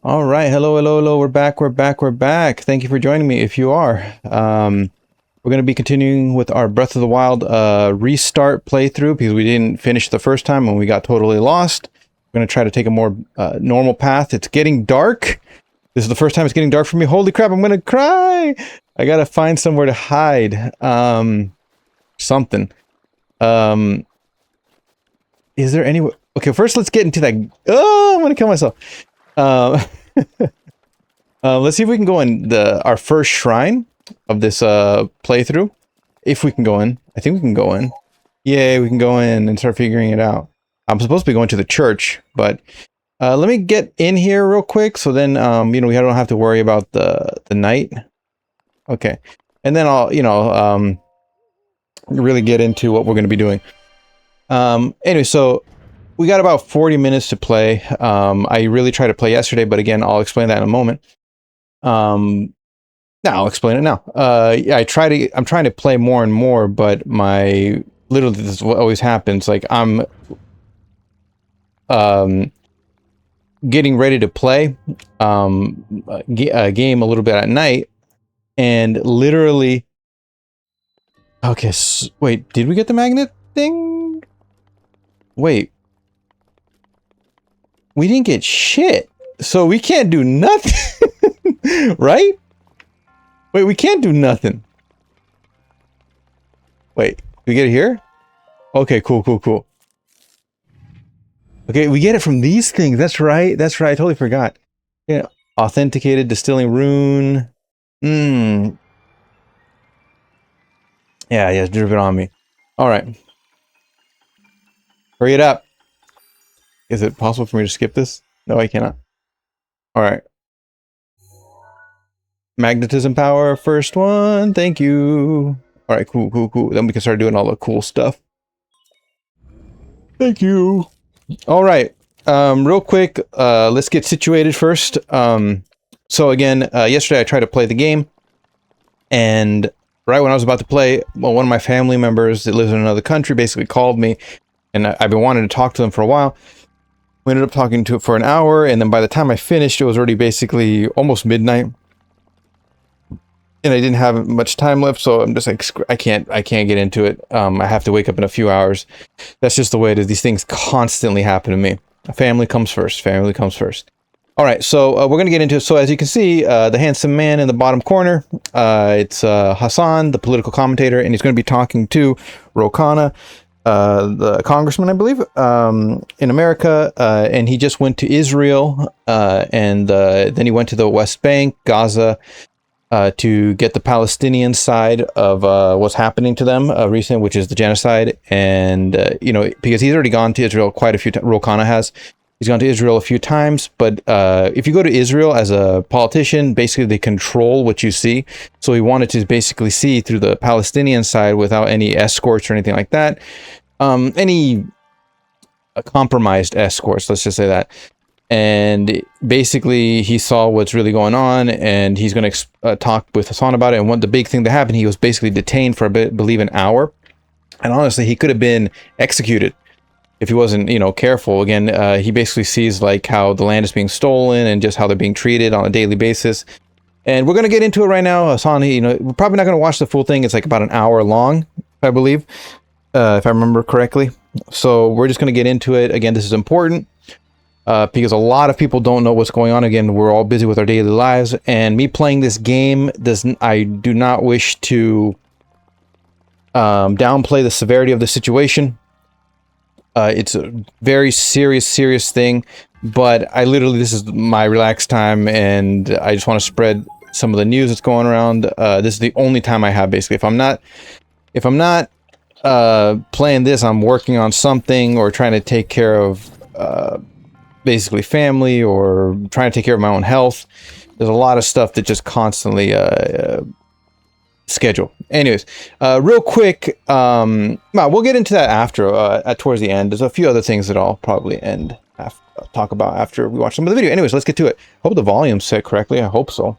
All right, hello, hello, hello. We're back. Thank you for joining me. If you are, we're going to be continuing with our Breath of the Wild restart playthrough because we didn't finish the first time when we got totally lost. We're going to try to take a more normal path. It's getting dark. This is the first time it's getting dark for me. Holy crap! I'm going to cry. I got to find somewhere to hide. Something. Um, is there any? Okay, first let's get into that. Oh, I'm going to kill myself. Uh, let's see if we can go in our first shrine of this playthrough. If we can go in. I think we can go in. Yay, we can go in and start figuring it out. I'm supposed to be going to the church, but let me get in here real quick so then we don't have to worry about the night. Okay. And then I'll, really get into what we're going to be doing. Anyway, so we got about 40 minutes to play. I really tried to play yesterday, but again, I'll explain that in a moment. Now I'll explain it now. Yeah, I'm trying to play more and more, but literally this is what always happens. Like I'm getting ready to play a game a little bit at night, and literally, okay, wait, did we get the magnet thing? Wait, we didn't get shit, so we can't do nothing. Right? Wait, we can't do nothing. Wait, can we get it here? Okay, cool. Okay, we get it from these things. That's right. I totally forgot. Yeah, authenticated distilling rune. Yeah, drip it on me. All right. Hurry it up. Is it possible for me to skip this? No, I cannot. All right. Magnetism power, first one. Thank you. All right, cool. Then we can start doing all the cool stuff. Thank you. All right. Real quick, let's get situated first. So again, yesterday I tried to play the game, and right when I was about to play, well, one of my family members that lives in another country basically called me, and I've been wanting to talk to them for a while. We ended up talking to it for an hour, and then by the time I finished, it was already basically almost midnight, and I didn't have much time left. So I'm just like, I can't get into it. I have to wake up in a few hours. That's just the way it is. These things constantly happen to me. Family comes first. All right, so we're going to get into it. So as you can see, the handsome man in the bottom corner, it's Hasan, the political commentator, and he's going to be talking to Khanna, the congressman, I believe, in America, and he just went to Israel, and then he went to the West Bank, Gaza, to get the Palestinian side of what's happening to them recently, which is the genocide. And, because he's already gone to Israel quite a few times, Khanna has. He's gone to Israel a few times, but if you go to Israel as a politician, basically they control what you see. So he wanted to basically see through the Palestinian side without any escorts or anything like that. Any compromised escorts, let's just say that. And basically he saw what's really going on, and he's going to talk with Hasan about it. And the big thing that happened, he was basically detained for, I believe, an hour. And honestly, he could have been executed if he wasn't, careful. Again, he basically sees like how the land is being stolen and just how they're being treated on a daily basis. And we're going to get into it right now. Hasan, we're probably not going to watch the full thing. It's like about an hour long, I believe, if I remember correctly. So we're just going to get into it. Again, this is important because a lot of people don't know what's going on. Again, we're all busy with our daily lives, and me playing this game I do not wish to downplay the severity of the situation. It's a very serious thing, but this is my relaxed time, and I just want to spread some of the news that's going around. This is the only time I have, basically. If I'm not playing this, I'm working on something or trying to take care of basically family, or trying to take care of my own health. There's a lot of stuff that just constantly schedule. Anyways, real quick, we'll get into that after, towards the end. There's a few other things that I'll probably talk about after we watch some of the video. Anyways, let's get to it. Hope the volume's set correctly. I hope so.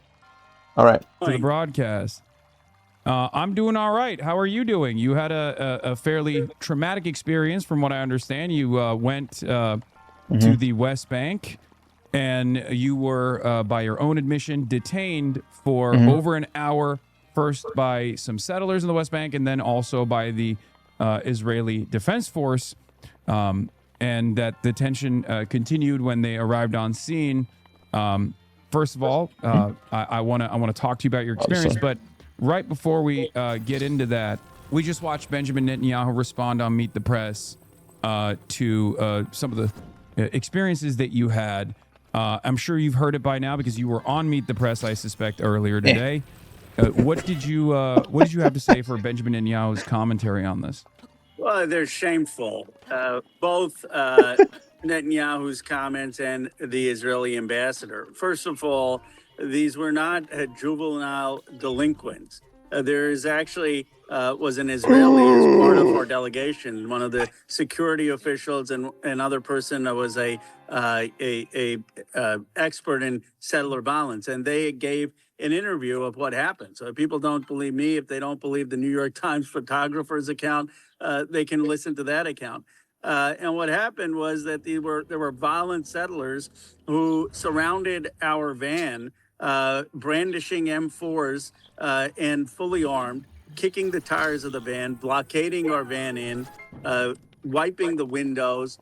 All right. To the broadcast. I'm doing all right. How are you doing? You had a fairly traumatic experience, from what I understand. You went to the West Bank and you were, by your own admission, detained for Mhm. over an hour, first by some settlers in the West Bank and then also by the Israeli Defense Force. And that detention continued when they arrived on scene. First of all, I want to talk to you about your experience, Awesome. but right before we get into that, we just watched Benjamin Netanyahu respond on Meet the Press to some of the experiences that you had. I'm sure you've heard it by now because you were on Meet the Press, I suspect, earlier Yeah. today. What did you have to say for Benjamin Netanyahu's commentary on this? Well, they're shameful. Both Netanyahu's comments and the Israeli ambassador. First of all, these were not juvenile delinquents. There is actually was an Israeli as part of our delegation, one of the security officials, and another person that was a expert in settler violence, and they gave an interview of what happened. So if people don't believe me, if they don't believe the New York Times photographer's account, they can listen to that account. And what happened was that there were violent settlers who surrounded our van, brandishing M4s and fully armed, kicking the tires of the van, blockading our van in, wiping the windows,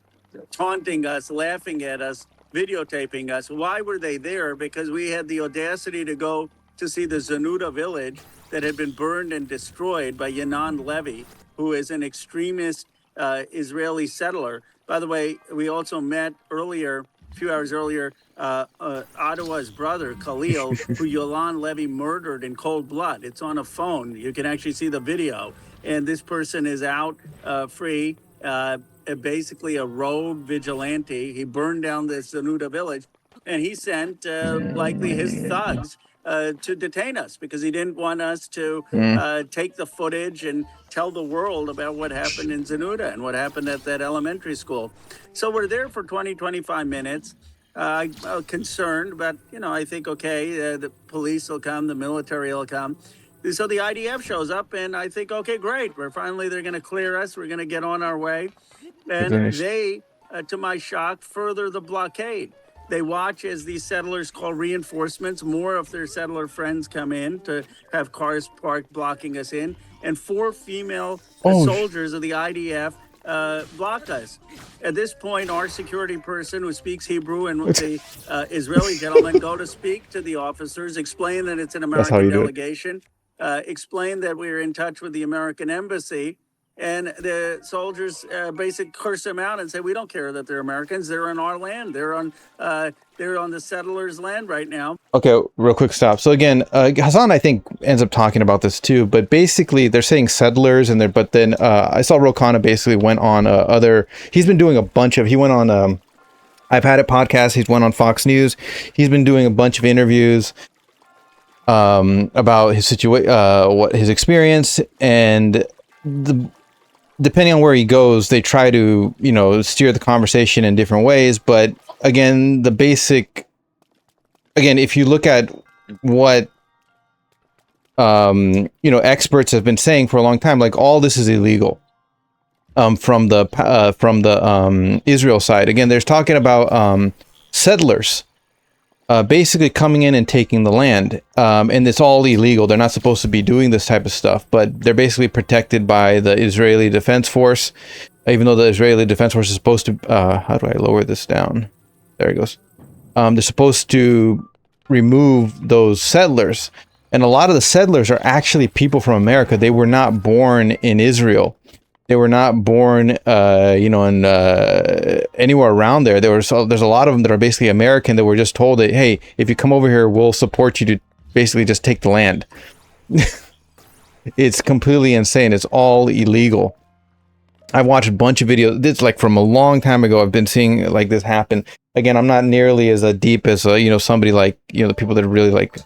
taunting us, laughing at us, videotaping us. Why were they there? Because we had the audacity to go to see the Zenuta village that had been burned and destroyed by Yanan Levy, who is an extremist Israeli settler. By the way, we also met earlier, a few hours earlier, Ottawa's brother, Khalil, who Yolan Levy murdered in cold blood. It's on a phone. You can actually see the video. And this person is out free, basically a rogue vigilante. He burned down the Zenuta village, and he sent likely his thugs to detain us because he didn't want us to take the footage and tell the world about what happened in Zenuta and what happened at that elementary school. So we're there for 20, 25 minutes. I'm concerned, but, I think, okay, the police will come, the military will come. So the IDF shows up, and I think, okay, great. They're going to clear us. We're going to get on our way. And they, to my shock, further the blockade. They watch as these settlers call reinforcements. More of their settler friends come in to have cars parked blocking us in. And 4 female soldiers of the IDF block us. At this point, our security person who speaks Hebrew and the Israeli gentleman go to speak to the officers, explain that it's an American delegation, explain that we're in touch with the American embassy. And the soldiers basically curse them out and say, we don't care that they're Americans. They're on our land. They're on the settlers' land right now. Okay, real quick stop. So again, Hasan, I think, ends up talking about this too, but basically they're saying settlers and but then I saw Khanna basically went on he's been doing a bunch of, he went on I've Had It podcast, he's went on Fox News, he's been doing a bunch of interviews about his what his experience, and depending on where he goes, they try to, steer the conversation in different ways. But again, if you look at what, experts have been saying for a long time, like all this is illegal. From the Israel side, again, there's talking about settlers basically coming in and taking the land, and it's all illegal. They're not supposed to be doing this type of stuff, but they're basically protected by the Israeli Defense Force, even though the Israeli Defense Force is supposed to, how do I lower this down? There it goes. They're supposed to remove those settlers, and a lot of the settlers are actually people from America. They were not born in Israel. They were not born, in anywhere around there. There's a lot of them that are basically American that were just told that, hey, if you come over here, we'll support you to basically just take the land. It's completely insane. It's all illegal. I've watched a bunch of videos. This like from a long time ago. I've been seeing like this happen. Again, I'm not nearly as deep as somebody like the people that are really like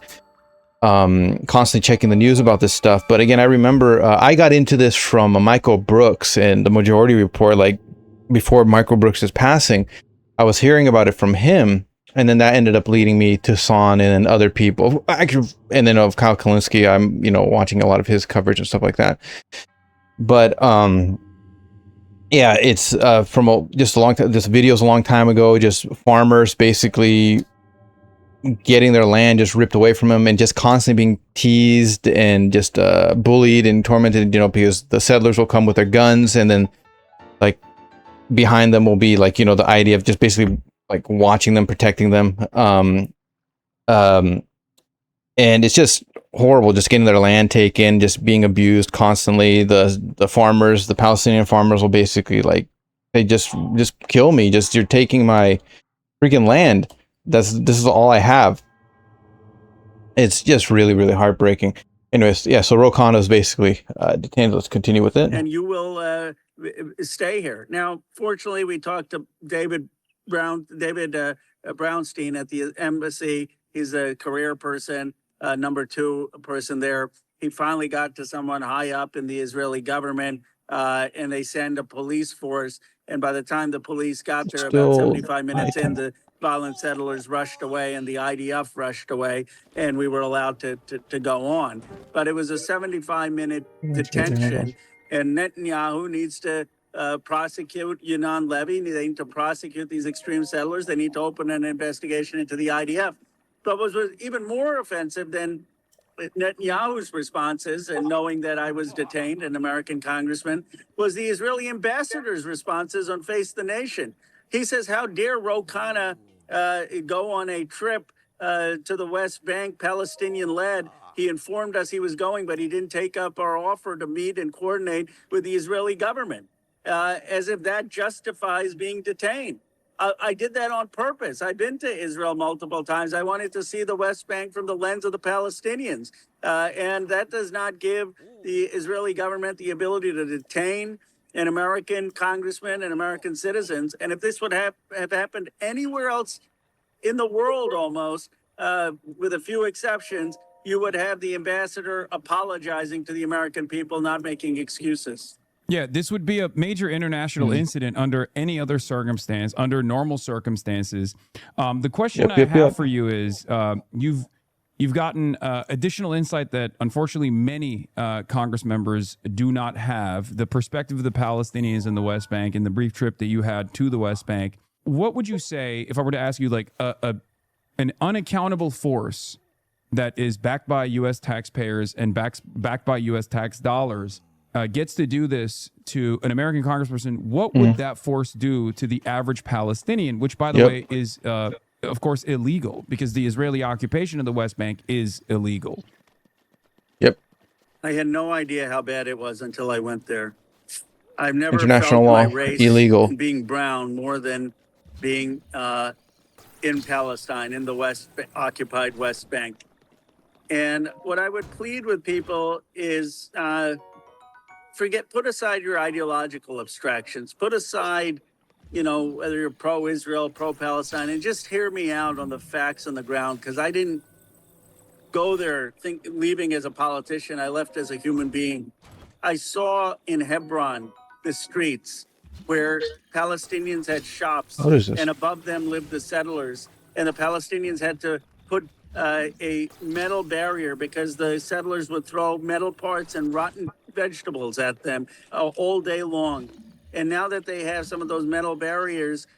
constantly checking the news about this stuff. But again, I remember I got into this from Michael Brooks and the Majority Report, like before Michael Brooks' passing. I was hearing about it from him, and then that ended up leading me to Son and other people. And then of Kyle Kalinske, I'm watching a lot of his coverage and stuff like that. But Yeah, it's from just a long time. This video's a long time ago. Just farmers basically getting their land just ripped away from them, and just constantly being teased and just bullied and tormented. Because the settlers will come with their guns, and then like behind them will be like the idea of just basically like watching them, protecting them. Um, and it's just horrible, just getting their land taken, just being abused constantly. The farmers, the Palestinian farmers, will basically like they just kill me. Just you're taking my freaking land. This is all I have. It's just really really heartbreaking. Anyways, yeah. So Ro Khanna is basically detained. Let's continue with it. And you will stay here. Now, fortunately, we talked to David Brownstein at the embassy. He's a career person, number 2 person there. He finally got to someone high up in the Israeli government, and they send a police force. And by the time the police got there, about 75 minutes in, the violent settlers rushed away and the IDF rushed away, and we were allowed to go on. But it was a 75-minute detention, and Netanyahu needs to prosecute Ynon Levy. They need to prosecute these extreme settlers. They need to open an investigation into the IDF. But what was even more offensive than Netanyahu's responses, and knowing that I was detained, an American congressman, was the Israeli ambassador's responses on Face the Nation. He says, how dare Ro Khanna go on a trip to the West Bank, Palestinian-led. He informed us he was going, but he didn't take up our offer to meet and coordinate with the Israeli government, as if that justifies being detained. I did that on purpose. I've been to Israel multiple times. I wanted to see the West Bank from the lens of the Palestinians. And that does not give the Israeli government the ability to detain an American congressman and American citizens. And if this would have happened anywhere else in the world almost, with a few exceptions, you would have the ambassador apologizing to the American people, not making excuses. Yeah, this would be a major international incident under any other circumstance, under normal circumstances. The question I have for you is, you've gotten additional insight that unfortunately many Congress members do not have, the perspective of the Palestinians in the West Bank and the brief trip that you had to the West Bank. What would you say if I were to ask you, like, an unaccountable force that is backed by U.S. taxpayers and backed by U.S. tax dollars gets to do this to an American congressperson? What would that force do to the average Palestinian, which, by the way, is, of course, illegal, because the Israeli occupation of the West Bank is illegal? Yep. I had no idea how bad it was until I went there. I've never International felt law, my race illegal. and being brown more than being in Palestine, in the occupied West Bank. And what I would plead with people is put aside your ideological abstractions. Put aside, whether you're pro-Israel, pro-Palestine, and just hear me out on the facts on the ground, because I didn't go there leaving as a politician. I left as a human being. I saw in Hebron the streets where Palestinians had shops, and above them lived the settlers, and the Palestinians had to put a metal barrier because the settlers would throw metal parts and rotten vegetables at them all day long. And now that they have some of those metal barriers,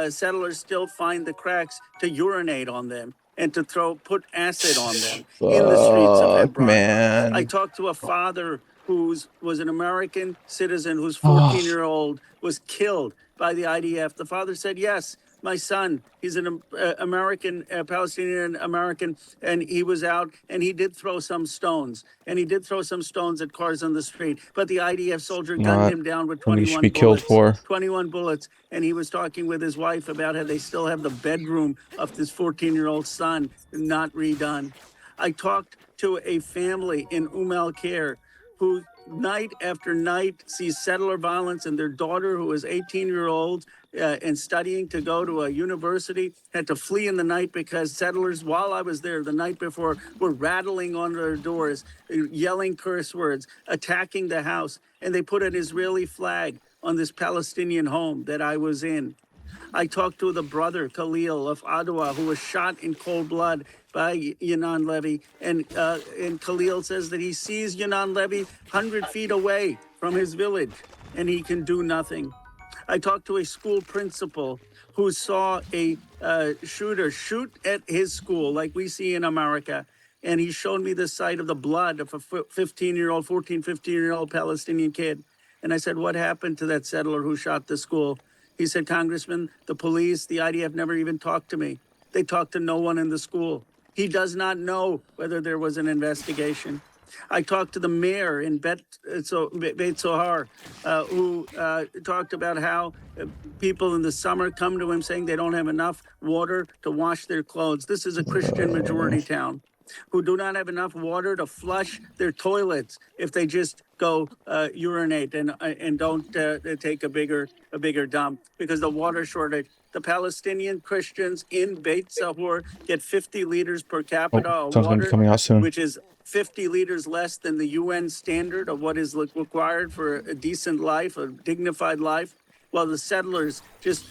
settlers still find the cracks to urinate on them and to put acid on them in the streets of Hebron. Man. I talked to a father who was an American citizen whose 14-year-old was killed by the IDF. The father said, yes, my son, he's an American, Palestinian American, and he was out, and he did throw some stones. And he did throw some stones at cars on the street. But the IDF soldier gunned him down with 21 bullets. 21 bullets. And he was talking with his wife about how they still have the bedroom of this 14-year-old son not redone. I talked to a family in Al-Khair who night after night sees settler violence, and their daughter, who is 18-year-old and studying to go to a university, had to flee in the night because settlers, while I was there the night before, were rattling on their doors, yelling curse words, attacking the house, and they put an Israeli flag on this Palestinian home that I was in. I talked to the brother, Khalil of Adwa, who was shot in cold blood by Yanan Levy. And Khalil says that he sees Yanan Levy 100 feet away from his village, and he can do nothing. I talked to a school principal who saw a shooter shoot at his school, like we see in America. And he showed me the site of the blood of a 15-year-old, 14, 15-year-old Palestinian kid. And I said, what happened to that settler who shot the school? He said, Congressman, the police, the IDF never even talked to me. They talked to no one in the school. He does not know whether there was an investigation. I talked to the mayor in Beit Sohar, who talked about how people in the summer come to him saying they don't have enough water to wash their clothes. This is a Christian majority town, who do not have enough water to flush their toilets if they just go urinate and don't take a bigger dump because the water shortage. The Palestinian Christians in Beit Sahur get 50 liters per capita of Sounds gonna be water, coming out soon. which is 50 liters less than the UN standard of what is required for a decent life, a dignified life. While the settlers just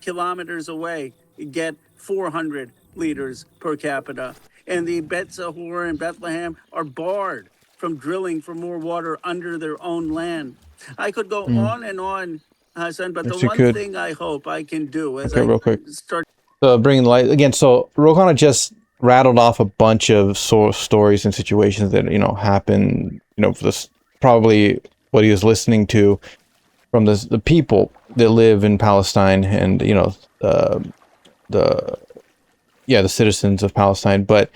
kilometers away get 400 liters per capita. And the Bet Sahur and Bethlehem are barred from drilling for more water under their own land. I could go on and on, Hassan, but Yes, the you one could. thing I hope I can do as Okay, real quick. start Bringing light again. So Rokana just rattled off a bunch of stories and situations that happen. For this probably what he was listening to from the people that live in Palestine and the citizens of Palestine. But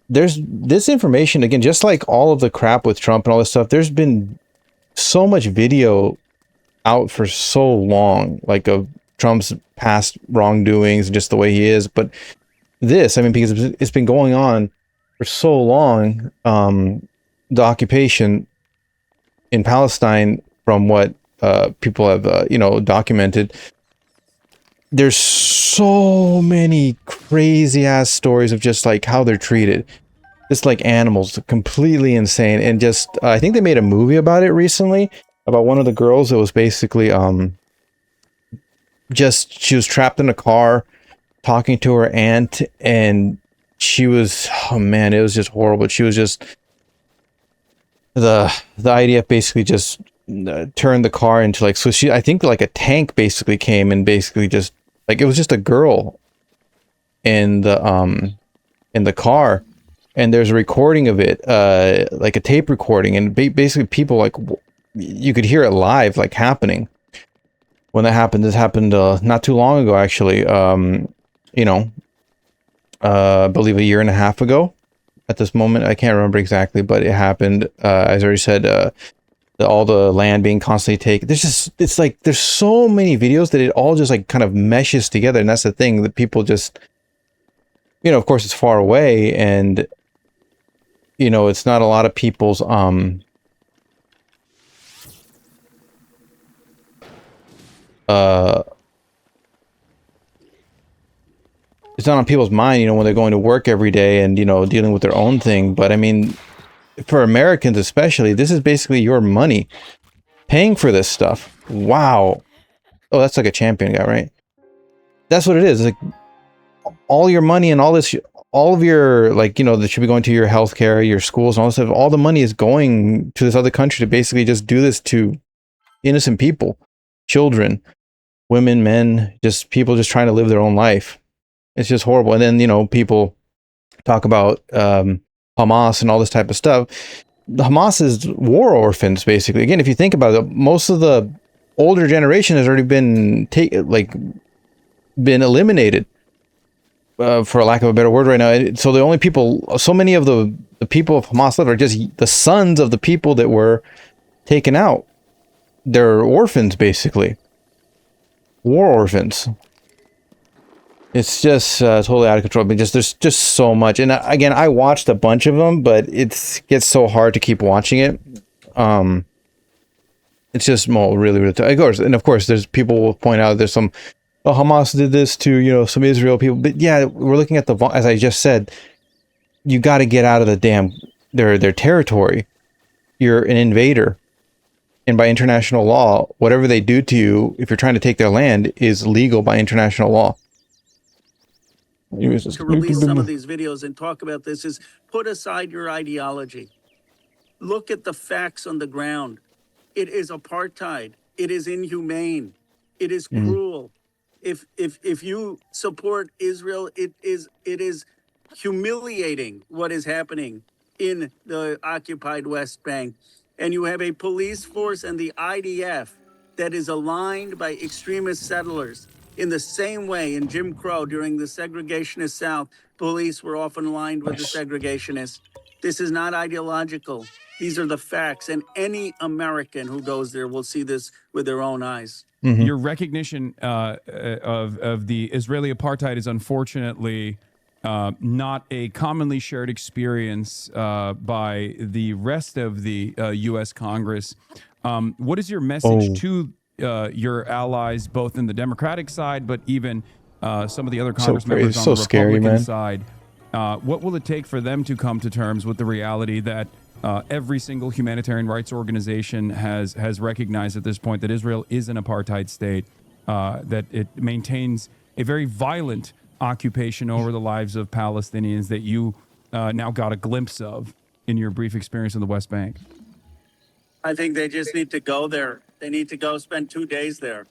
there's this information again, just like all of the crap with Trump and all this stuff. There's been so much video out for so long, like of Trump's past wrongdoings and just the way he is. But this, I mean, because it's been going on for so long, the occupation in Palestine, from what people have, documented, there's so many crazy ass stories of just like how they're treated. Just like animals, completely insane. And just, I think they made a movie about it recently, about one of the girls that was basically, she was trapped in a car talking to her aunt, and she was, oh man, it was just horrible. She was just, the IDF basically just turned the car into like, so I think like a tank basically came and basically just, like, it was just a girl in the car. And there's a recording of it, like a tape recording, and basically people, like, you could hear it live, like, happening. When that happened, this happened not too long ago, actually. I believe a year and a half ago. At this moment, I can't remember exactly, but it happened. As I already said, all the land being constantly taken. It's like there's so many videos that it all just like kind of meshes together, and that's the thing that people just, of course, it's far away, and it's not a lot of people's it's not on people's mind, when they're going to work every day and dealing with their own thing. But I mean, for Americans especially, this is basically your money paying for this stuff. Wow. Oh, that's like a champion guy, right? That's what it is. Like all your money and all this, all of your, like, that should be going to your healthcare, your schools, and all this stuff. All the money is going to this other country to basically just do this to innocent people, children, women, men, just people just trying to live their own life. It's just horrible. And then, people talk about Hamas and all this type of stuff. The Hamas is war orphans, basically. Again, if you think about it, most of the older generation has already been been eliminated. For lack of a better word right now. So the only people, so many of the people of Hamas live are just the sons of the people that were taken out. They're orphans, basically. War orphans. It's just totally out of control. But there's just so much. And again, I watched a bunch of them, but it gets so hard to keep watching it. It's just really, really tough. Of course, and of course, there's people will point out there's some, Hamas did this to some Israel people. But yeah, we're looking at as I just said, you got to get out of the their territory. You're an invader. And by international law, whatever they do to you, if you're trying to take their land, is legal by international law. To release some of these videos and talk about this is put aside your ideology. Look at the facts on the ground. It is apartheid. It is inhumane. It is cruel. If you support Israel, it is humiliating what is happening in the occupied West Bank. And you have a police force and the IDF that is aligned by extremist settlers. In the same way, in Jim Crow during the segregationist South, police were often aligned with the segregationists. This is not ideological. These are the facts, and any American who goes there will see this with their own eyes. Your recognition of the Israeli apartheid is unfortunately not a commonly shared experience by the rest of the U.S. Congress. What is your message to your allies, both in the Democratic side, but even some of the other Congress members on the Republican side? What will it take for them to come to terms with the reality that every single humanitarian rights organization has recognized at this point that Israel is an apartheid state, that it maintains a very violent occupation over the lives of Palestinians that you now got a glimpse of in your brief experience in the West Bank? I think they just need to go there. They need to go spend 2 days there.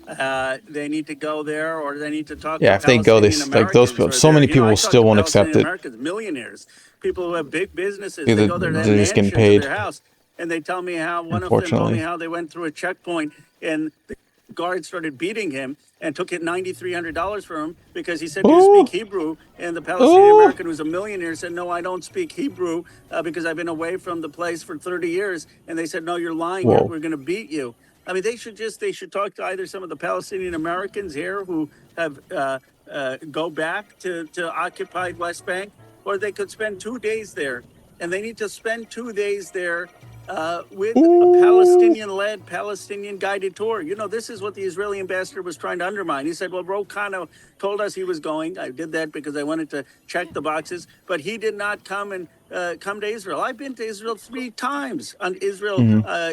They need to go there, or they need to talk to if they go, they like those people. So many people still won't accept it. Americans, millionaires, people who have big businesses. They go there, they have just getting mansions paid. in their house, and they tell me how one of them told me how they went through a checkpoint and the guard started beating him and took it $9,300 from him because he said, "Do you speak Hebrew?" And the Palestinian American, who's a millionaire, said, "No, I don't speak Hebrew because I've been away from the place for 30 years." And they said, "No, you're lying. We're going to beat you." I mean, they should talk to either some of the Palestinian Americans here who have go back to occupied West Bank, or they could spend 2 days there. And they need to spend 2 days there with a Palestinian-led, Palestinian-guided tour. You know, this is what the Israeli ambassador was trying to undermine. He said, well, Khanna told us he was going. I did that because I wanted to check the boxes, but he did not come to Israel. I've been to Israel 3 times on Israel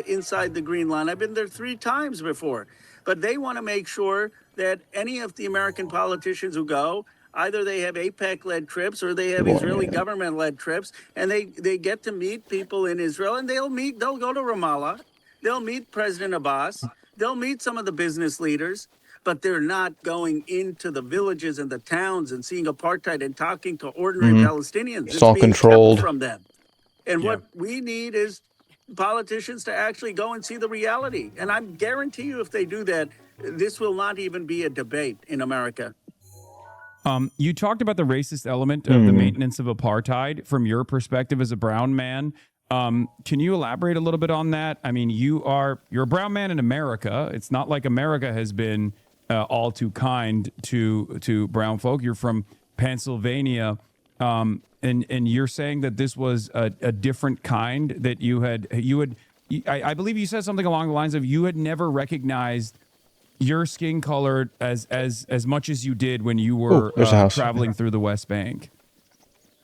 inside the Green Line. I've been there 3 times before. But they want to make sure that any of the American politicians who go, either they have AIPAC-led trips or they have Israeli government-led trips, and they get to meet people in Israel, and they'll go to Ramallah, they'll meet President Abbas, they'll meet some of the business leaders, but they're not going into the villages and the towns and seeing apartheid and talking to ordinary Palestinians. It's all controlled from them. And what we need is politicians to actually go and see the reality. And I guarantee you, if they do that, this will not even be a debate in America. You talked about the racist element of the maintenance of apartheid from your perspective as a brown man. Can you elaborate a little bit on that? I mean, you're a brown man in America. It's not like America has been all too kind to brown folk. You're from Pennsylvania, and you're saying that this was a different kind that I believe you said something along the lines of you had never recognized your skin color as much as you did when you were traveling through the West Bank.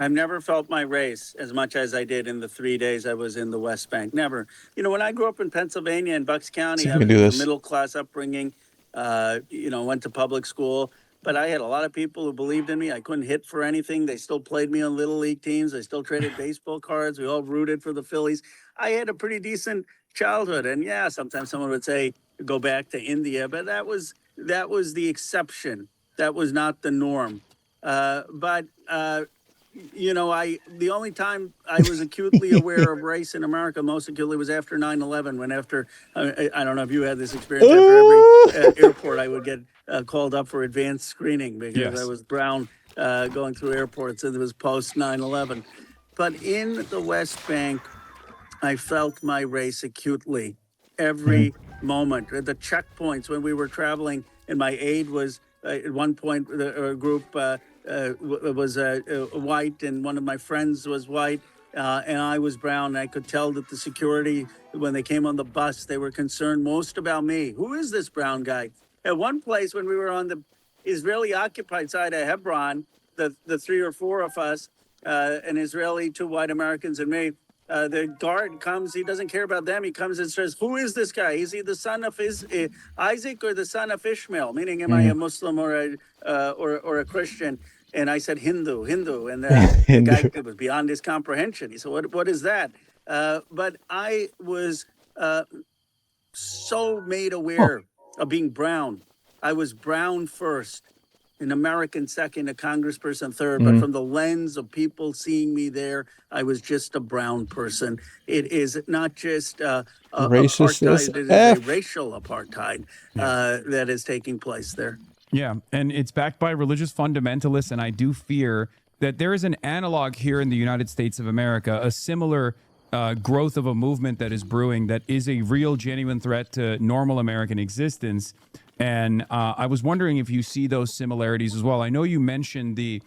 I've never felt my race as much as I did in the 3 days I was in the West Bank. Never. You know, when I grew up in Pennsylvania in Bucks County, I had a middle-class upbringing, went to public school. But I had a lot of people who believed in me. I couldn't hit for anything. They still played me on Little League teams. I still traded baseball cards. We all rooted for the Phillies. I had a pretty decent childhood. And yeah, sometimes someone would say, go back to India, but that was the exception. That was not the norm. The only time I was acutely aware of race in America, most acutely, was after 9/11. When I don't know if you had this experience, after every airport, I would get called up for advanced screening because I was brown going through airports, and it was post 9/11. But in the West Bank, I felt my race acutely every moment. At the checkpoints when we were traveling, and my aide was at one point a group was white, and one of my friends was white, and I was brown. And I could tell that the security, when they came on the bus, they were concerned most about me. Who is this brown guy? At one place, when we were on the Israeli-occupied side of Hebron, the 3 or 4 of us, an Israeli, 2 white Americans, and me, The guard comes. He doesn't care about them. He comes and says, "Who is this guy? Is he the son of Isaac or the son of Ishmael? Meaning, am I a Muslim or a Christian?" And I said, "Hindu, Hindu." And the guy, it was beyond his comprehension. He said, "What is that?" But I was so made aware of being brown. I was brown first, an American second, a congressperson third, but from the lens of people seeing me there, I was just a brown person. It is not just Racist apartheid, as it is F. a racial apartheid that is taking place there. Yeah, and it's backed by religious fundamentalists, and I do fear that there is an analog here in the United States of America, a similar growth of a movement that is brewing that is a real, genuine threat to normal American existence. And I was wondering if you see those similarities as well. I know you mentioned the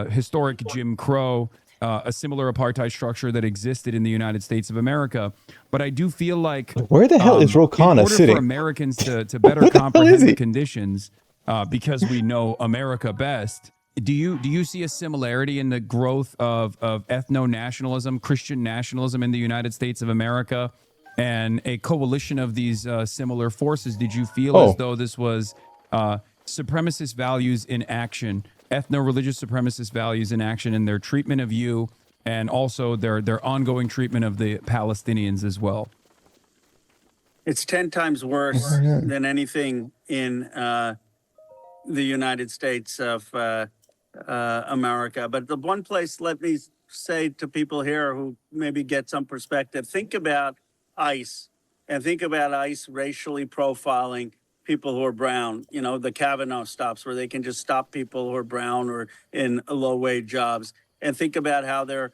historic Jim Crow, a similar apartheid structure that existed in the United States of America, but I do feel like Where the hell is in Khanna order sitting? for Americans to better comprehend the conditions, because we know America best. Do you see a similarity in the growth of ethno-nationalism, Christian nationalism in the United States of America, and a coalition of these similar forces? Did you feel as though this was supremacist values in action, ethno-religious supremacist values in action in their treatment of you, and also their ongoing treatment of the Palestinians as well? It's 10 times worse than anything in the United States of America. But the one place, let me say to people here who maybe get some perspective, think about ICE and think about ICE racially profiling people who are brown. You know, the Kavanaugh stops where they can just stop people who are brown or in low wage jobs. And think about how they're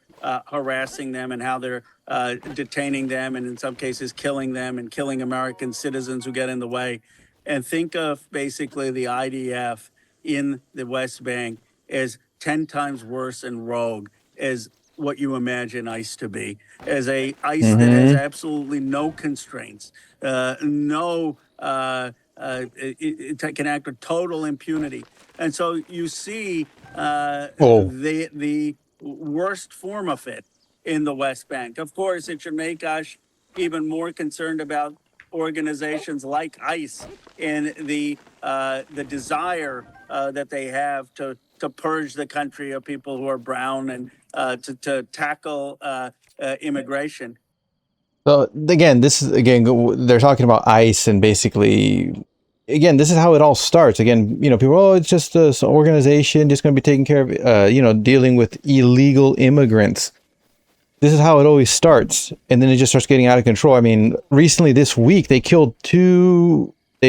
harassing them and how they're detaining them and in some cases killing them and killing American citizens who get in the way. And think of basically the IDF in the West Bank as 10 times worse and rogue as what you imagine ICE to be, as a ICE that has absolutely no constraints, it can act with total impunity. And so you see the worst form of it in the West Bank. Of course, it should make us even more concerned about organizations like ICE and the desire that they have to purge the country of people who are brown and to tackle immigration. So again, they're talking about ICE and basically, again, this is how it all starts. Again, people, it's just this organization just going to be taking care of, dealing with illegal immigrants. This is how it always starts, and then it just starts getting out of control. I mean, recently this week they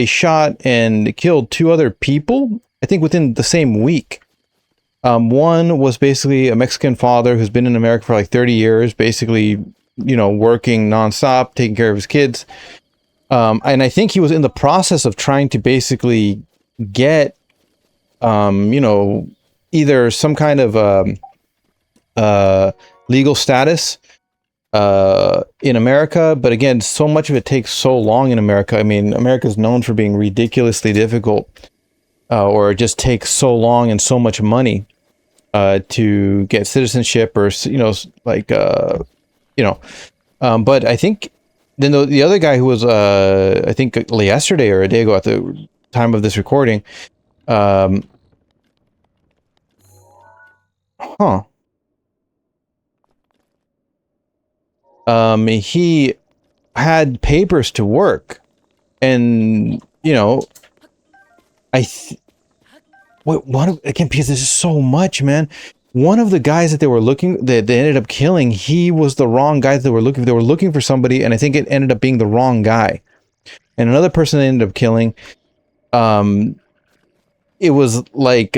shot and killed 2 other people, I think within the same week. One was basically a Mexican father who's been in America for like 30 years, basically, working nonstop, taking care of his kids. And I think he was in the process of trying to basically get, either some kind of legal status in America. But again, so much of it takes so long in America. I mean, America is known for being ridiculously difficult, or it just takes so long and so much money to get citizenship, or but I think then the other guy who was I think yesterday or a day ago at the time of this recording, he had papers to work, and again, because this is so much, man. One of the guys that they ended up killing, he was the wrong guy that they were looking for. They were looking for somebody, and I think it ended up being the wrong guy. And another person they ended up killing, it was like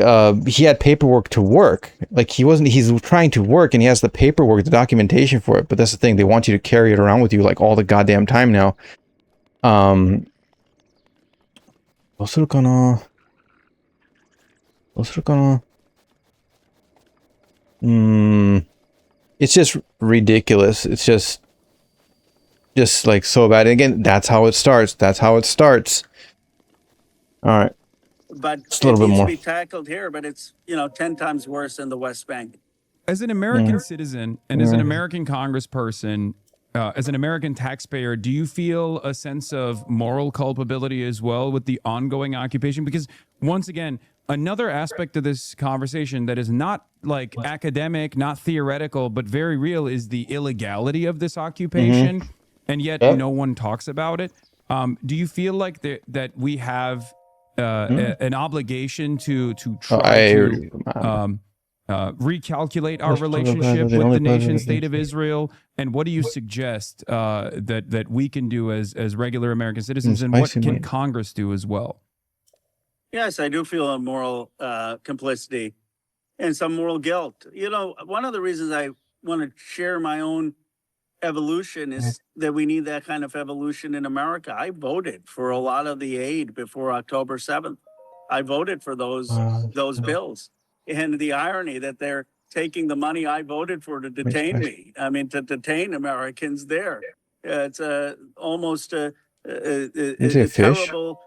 he had paperwork to work. Like he's trying to work, and he has the paperwork, the documentation for it. But that's the thing, they want you to carry it around with you like all the goddamn time now. It's just ridiculous. It's just like so bad. And again, that's how it starts. All right. But Just a little bit more. It needs to be tackled here, but it's 10 times worse in the West Bank. As an American citizen and as an American congressperson, as an American taxpayer, do you feel a sense of moral culpability as well with the ongoing occupation? Because once again, another aspect of this conversation that is not like academic, not theoretical, but very real is the illegality of this occupation, and yet no one talks about it. Do you feel like that we have an obligation to try to recalculate our relationship with the nation state of Israel? And what do you suggest that we can do as regular American citizens, and what can Congress do as well? Yes, I do feel a moral complicity and some moral guilt. You know, one of the reasons I want to share my own evolution is that we need that kind of evolution in America. I voted for a lot of the aid before October 7th. I voted for those bills. And the irony that they're taking the money I voted for to detain me. I mean, to detain Americans there. It's almost a terrible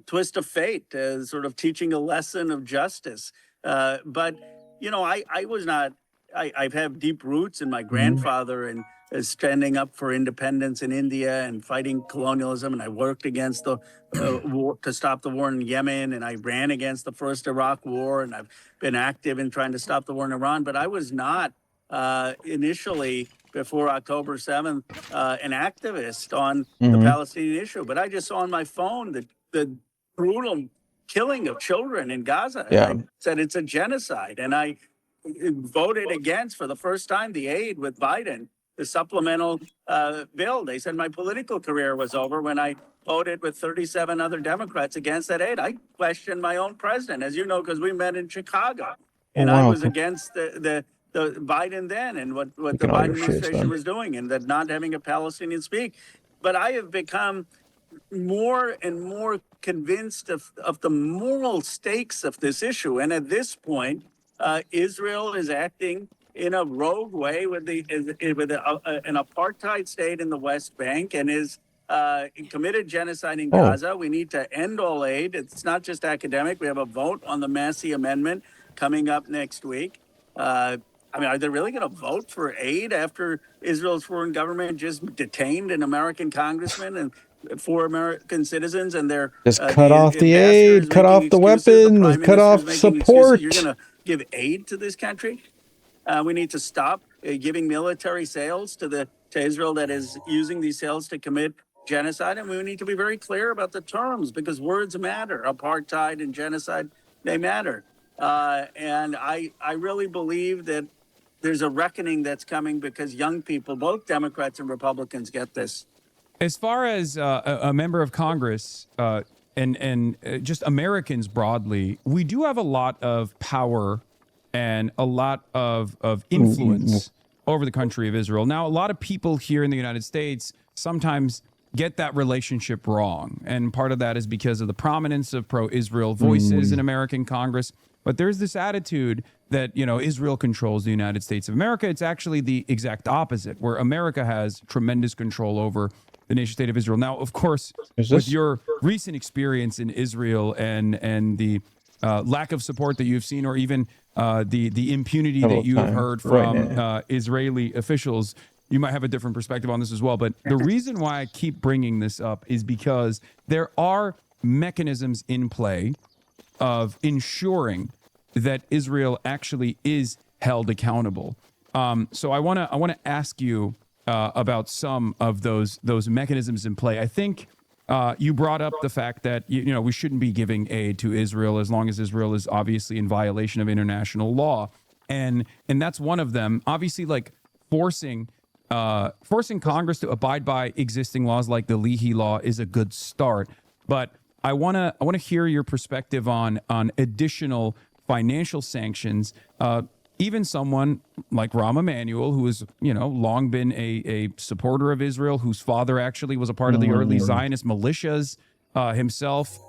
twist of fate, sort of teaching a lesson of justice. But, you know, I've had deep roots in my grandfather and standing up for independence in India and fighting colonialism. And I worked against the war to stop the war in Yemen. And I ran against the first Iraq war. And I've been active in trying to stop the war in Iran. But I was not initially, before October 7th, an activist on the Palestinian issue. But I just saw on my phone the brutal killing of children in Gaza. Yeah. I said it's a genocide. And I voted against, for the first time, the aid with Biden, the supplemental bill. They said my political career was over when I voted with 37 other Democrats against that aid. I questioned my own president, as you know, because we met in Chicago. And I was against the Biden then and what the Biden administration was doing, and that not having a Palestinian speak. But I have become more and more convinced of the moral stakes of this issue. And at this point, Israel is acting in a rogue way with an apartheid state in the West Bank and is committed genocide in Gaza. We need to end all aid. It's not just academic. We have a vote on the Massey Amendment coming up next week. I mean, are they really going to vote for aid after Israel's foreign government just detained an American congressman and 4 American citizens, and they're just cut off the aid, cut off the weapons, cut off support? You're going to give aid to this country? We need to stop giving military sales to Israel that is using these sales to commit genocide. And we need to be very clear about the terms, because words matter. Apartheid and genocide, they matter. And I really believe that there's a reckoning that's coming, because young people, both Democrats and Republicans, get this. As far as a member of Congress and just Americans broadly, we do have a lot of power and a lot of influence over the country of Israel. Now, a lot of people here in the United States sometimes get that relationship wrong. And part of that is because of the prominence of pro-Israel voices in American Congress. But there's this attitude that, you know, Israel controls the United States of America. It's actually the exact opposite, where America has tremendous control over the nation state of Israel. Now, of course, with your recent experience in Israel and the lack of support that you've seen, or even the impunity that you have heard from Israeli officials, you might have a different perspective on this as well. But the reason why I keep bringing this up is because there are mechanisms in play of ensuring that Israel actually is held accountable. So I want to ask you about some of those mechanisms in play. I think you brought up the fact that you know we shouldn't be giving aid to Israel as long as Israel is obviously in violation of international law, and that's one of them. Obviously, like forcing Congress to abide by existing laws like the Leahy Law is a good start, but I want to hear your perspective on additional financial sanctions. Even someone like Rahm Emanuel, who has, you know, long been a supporter of Israel, whose father actually was a part of the early Zionist militias himself,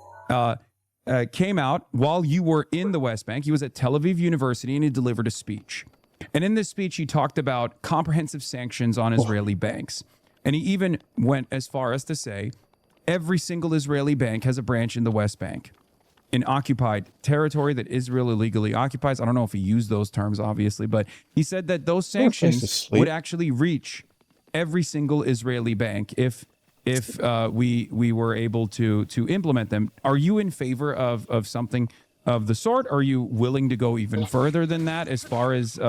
came out while you were in the West Bank. He was at Tel Aviv University, and he delivered a speech. And in this speech, he talked about comprehensive sanctions on Israeli banks. And he even went as far as to say every single Israeli bank has a branch in the West Bank. in occupied territory that Israel illegally occupies. I don't know if he used those terms, obviously, but he said that those What a place to sanctions sleep. would actually reach every single Israeli bank if we were able to implement them. Are you in favor of something of the sort? Are you willing to go even further than that as far as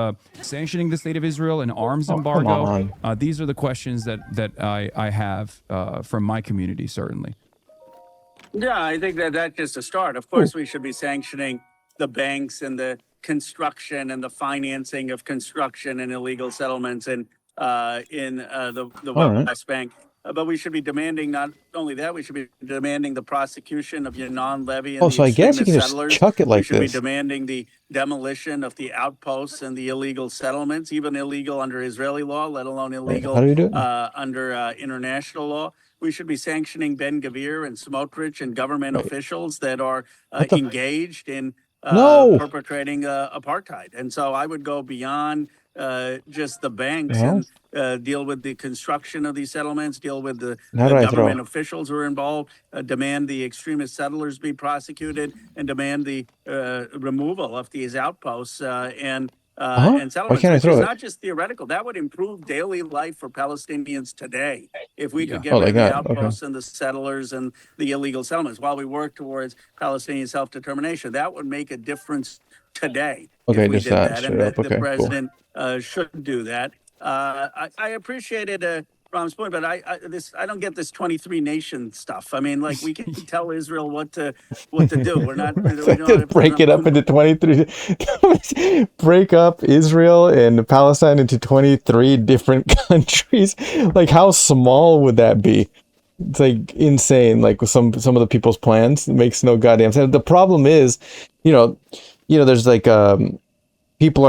sanctioning the state of Israel and arms embargo? on. These are the questions that I have from my community, certainly. Yeah, I think that that's just a start. Of course, we should be sanctioning the banks and the construction and the financing of construction and illegal settlements in the All right. West Bank. But we should be demanding not only that, we should be demanding the prosecution of your non-levy and Oh, the so I guess you can extremist just settlers. chuck it We like should be this. demanding the demolition of the outposts and the illegal settlements, even illegal under Israeli law, let alone Wait, illegal how do we do it? under international law. We should be sanctioning Ben Gvir and Smotrich and government Wait, officials that are what the? engaged in No! perpetrating apartheid. And so I would go beyond just the The banks hell? and deal with the construction of these settlements, deal with the How do I government throw? officials who are involved, demand the extremist settlers be prosecuted, and demand the removal of these outposts and Why settlements, can't I which throw is it? not just theoretical. That would improve daily life for Palestinians today if we Yeah. could get Oh, rid like of the that. Okay. outposts and the settlers and the illegal settlements while we work towards Palestinian self-determination. That would make a difference today Okay, if we just did that that, straight and up. the Okay, cool. president should do that. I appreciated Ram's point, but I don't get this 23 nation stuff. I mean, like we can tell Israel what to do. We're not we don't Just break it up into 23. Break up Israel and Palestine into 23 different countries. Like, how small would that be? It's like insane. Like with some of the people's plans, it makes no goddamn sense. The problem is, you know, there's like people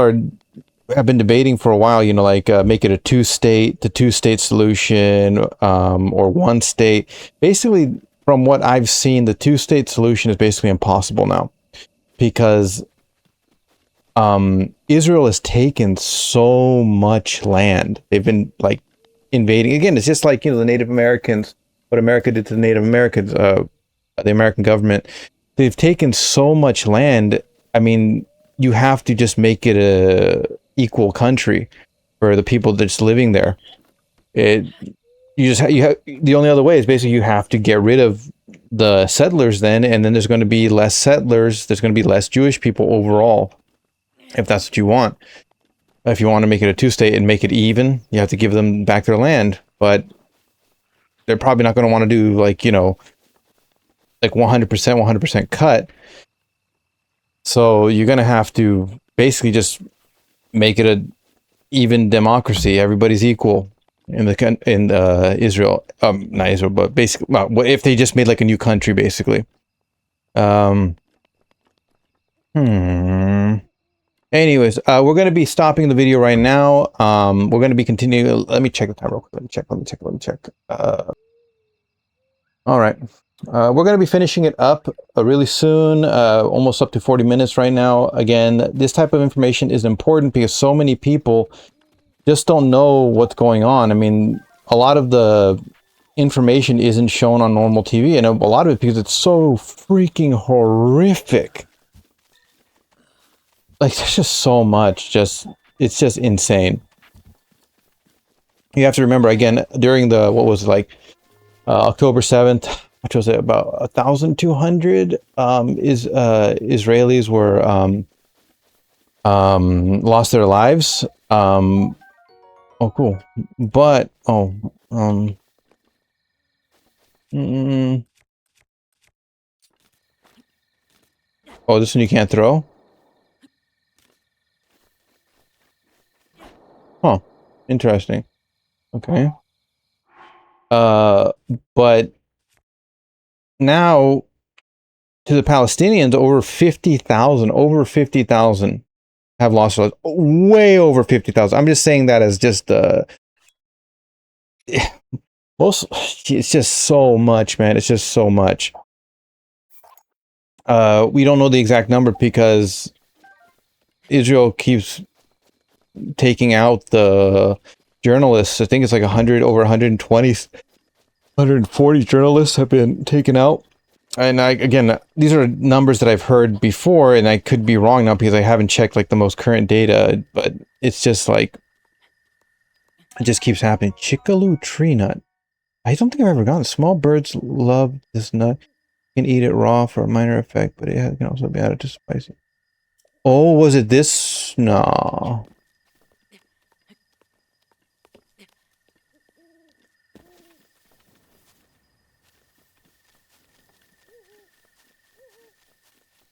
have been debating for a while, like make it the two-state solution, or one state. Basically, from what I've seen, the two-state solution is basically impossible now because Israel has taken so much land. They've been like invading. Again, it's just like, the Native Americans, what America did to the Native Americans, the American government. They've taken so much land. I mean, you have to just make it a equal country for the people that's living there. The only other way is basically you have to get rid of the settlers then, and then there's going to be less settlers. There's going to be less Jewish people overall, if that's what you want. If you want to make it a two-state and make it even, you have to give them back their land, but they're probably not going to want to do like 100% cut. So you're going to have to basically just make it a even democracy. Everybody's equal in Israel. Not Israel, but basically, well, if they just made like a new country, basically. Anyways, we're going to be stopping the video right now. We're going to be continuing. Let me check the time real quick. Let me check. All right. We're going to be finishing it up really soon, almost up to 40 minutes right now. Again, this type of information is important because so many people just don't know what's going on. I mean, a lot of the information isn't shown on normal TV, and a lot of it because it's so freaking horrific. Like, there's just so much. It's just insane. You have to remember, again, during the, what was it, like, October 7th, which was about 1,200 Israelis were lost their lives. Oh, cool. But oh, this one you can't throw? Huh. Interesting. Okay. But now to the Palestinians, over 50,000 have lost their lives. Way over 50,000. I'm just saying that as just most. It's just so much, man. It's just so much. We don't know the exact number because Israel keeps taking out the journalists. I think it's like 100, over 120, 140 journalists have been taken out. And again, these are numbers that I've heard before, and I could be wrong now because I haven't checked like the most current data, but it's just like, it just keeps happening. Chickaloo tree nut. I don't think I've ever gotten. Small birds love this nut. You can eat it raw for a minor effect, but it can also be added to spicy. Oh, was it this? No.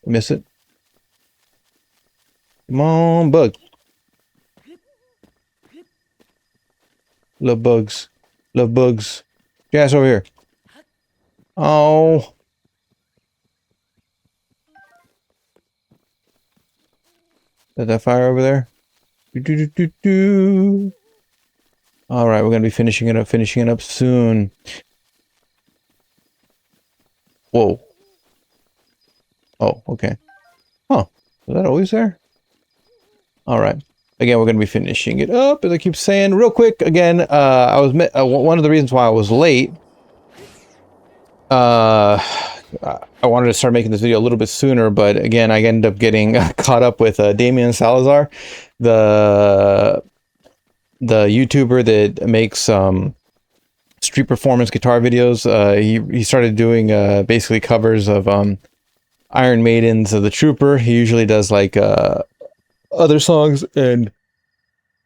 Miss it. Come on, bug. Love bugs. Love bugs. Get your ass over here. Oh. Is that fire over there? All right, we're gonna be finishing it up soon. Whoa. Oh, okay. Huh. Was that always there? All right. Again, we're going to be finishing it up, as I keep saying. Real quick, again, one of the reasons why I was late, I wanted to start making this video a little bit sooner, but again, I ended up getting caught up with Damian Salazar, the YouTuber that makes street performance guitar videos. He started doing basically covers of Iron Maiden's The Trooper. He usually does like other songs, and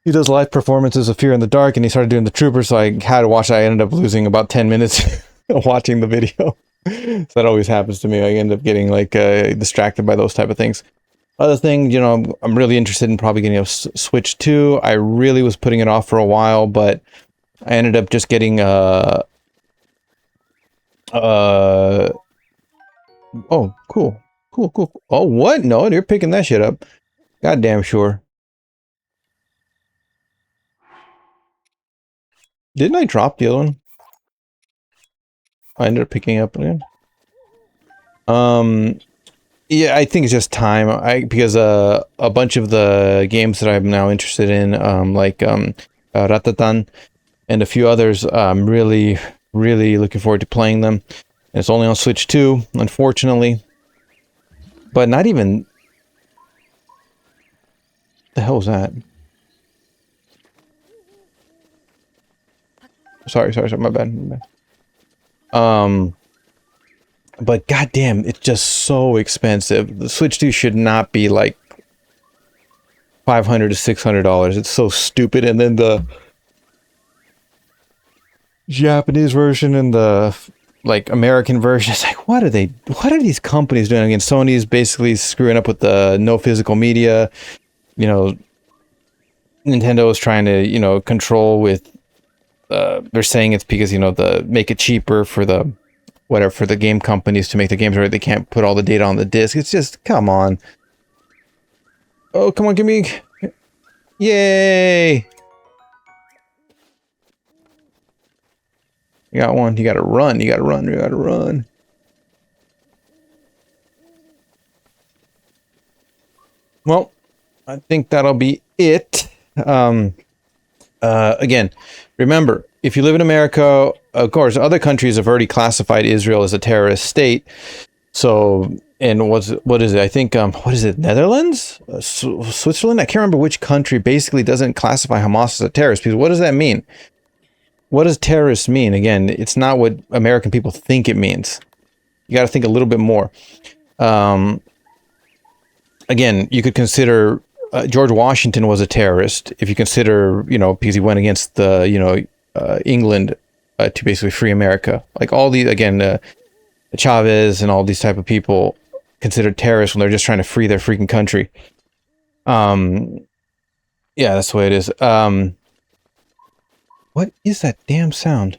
he does live performances of Fear in the Dark, and he started doing The Trooper, so I had to watch it. I ended up losing about 10 minutes watching the video. So that always happens to me. I end up getting like distracted by those type of things. Other thing, you know, I'm really interested in probably getting a Switch 2. I really was putting it off for a while, but I ended up just getting oh, cool. Cool. Oh, what? No, you're picking that shit up. Goddamn sure. Didn't I drop the other one? I ended up picking up again. Yeah, I think it's just time. Because a bunch of the games that I'm now interested in, like Ratatan and a few others, I'm really looking forward to playing them. And it's only on Switch 2, unfortunately. But not even. The hell was that? Sorry, my bad. But goddamn, it's just so expensive. The Switch 2 should not be like $500 to $600. It's so stupid. And then the Japanese version and the like American version, it's like, what are these companies doing? Again, Sony's basically screwing up with the no physical media. You know, Nintendo is trying to, you know, control with they're saying it's because, you know, make it cheaper for the whatever, for the game companies to make the games right. They can't put all the data on the disc. It's just, come on. Oh, come on, give me. Yay! You got one. You gotta run. You gotta run. Well, I think that'll be it. Again, remember, if you live in America, of course, other countries have already classified Israel as a terrorist state. So, and what is it? I think, what is it? Netherlands? Switzerland? I can't remember which country basically doesn't classify Hamas as a terrorist. Because what does that mean? What does terrorist mean? Again, it's not what American people think it means. You got to think a little bit more. Again, you could consider George Washington was a terrorist if you consider, you know, because he went against the, you know, England to basically free America. Like all these, again, Chavez and all these type of people considered terrorists when they're just trying to free their freaking country. Yeah, that's the way it is. What is that damn sound?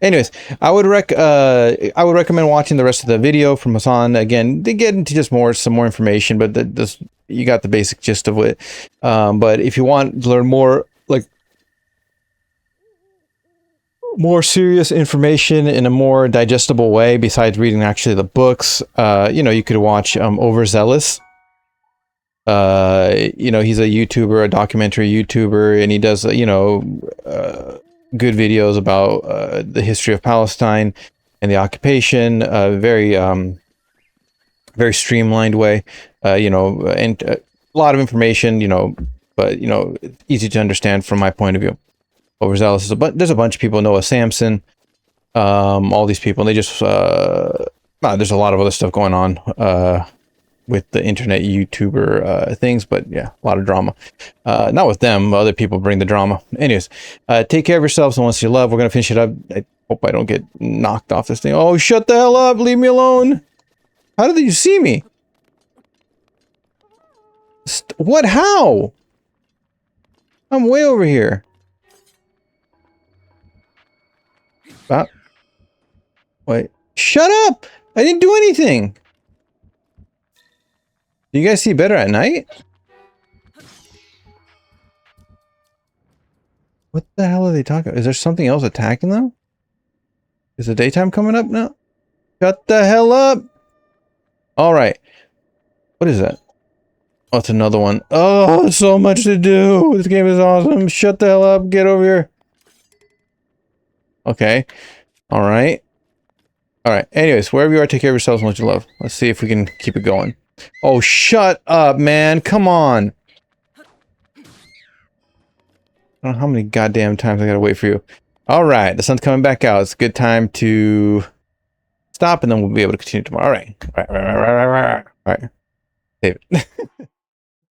Anyways, I would recommend watching the rest of the video from Hasan. Again, they get into just some more information, but you got the basic gist of it. But if you want to learn more, like more serious information in a more digestible way, besides reading actually the books, you know, you could watch Overzealous. You know, he's a YouTuber, a documentary YouTuber, and he does, you know, good videos about the history of Palestine and the occupation. Very streamlined way. And a lot of information. But easy to understand from my point of view. Overzealous is there's a bunch of people. Noah Samson, all these people. And they just there's a lot of other stuff going on with the internet YouTuber things, but yeah, a lot of drama. Not with them. Other people bring the drama. Anyways, take care of yourselves and once you love. We're gonna finish it up. I hope I don't get knocked off this thing. Oh, shut the hell up! Leave me alone. How did you see me? What? How? I'm way over here. Stop. Wait. Shut up! I didn't do anything. Do you guys see better at night? What the hell are they talking about? Is there something else attacking them? Is the daytime coming up now? Shut the hell up! Alright. What is that? Oh, it's another one. Oh, so much to do! This game is awesome! Shut the hell up! Get over here! Okay. Alright. Alright. Anyways, wherever you are, take care of yourselves and what you love. Let's see if we can keep it going. Oh, shut up, man. Come on. I don't know how many goddamn times I gotta wait for you. Alright, the sun's coming back out. It's a good time to stop and then we'll be able to continue tomorrow. Alright. Alright. Save it.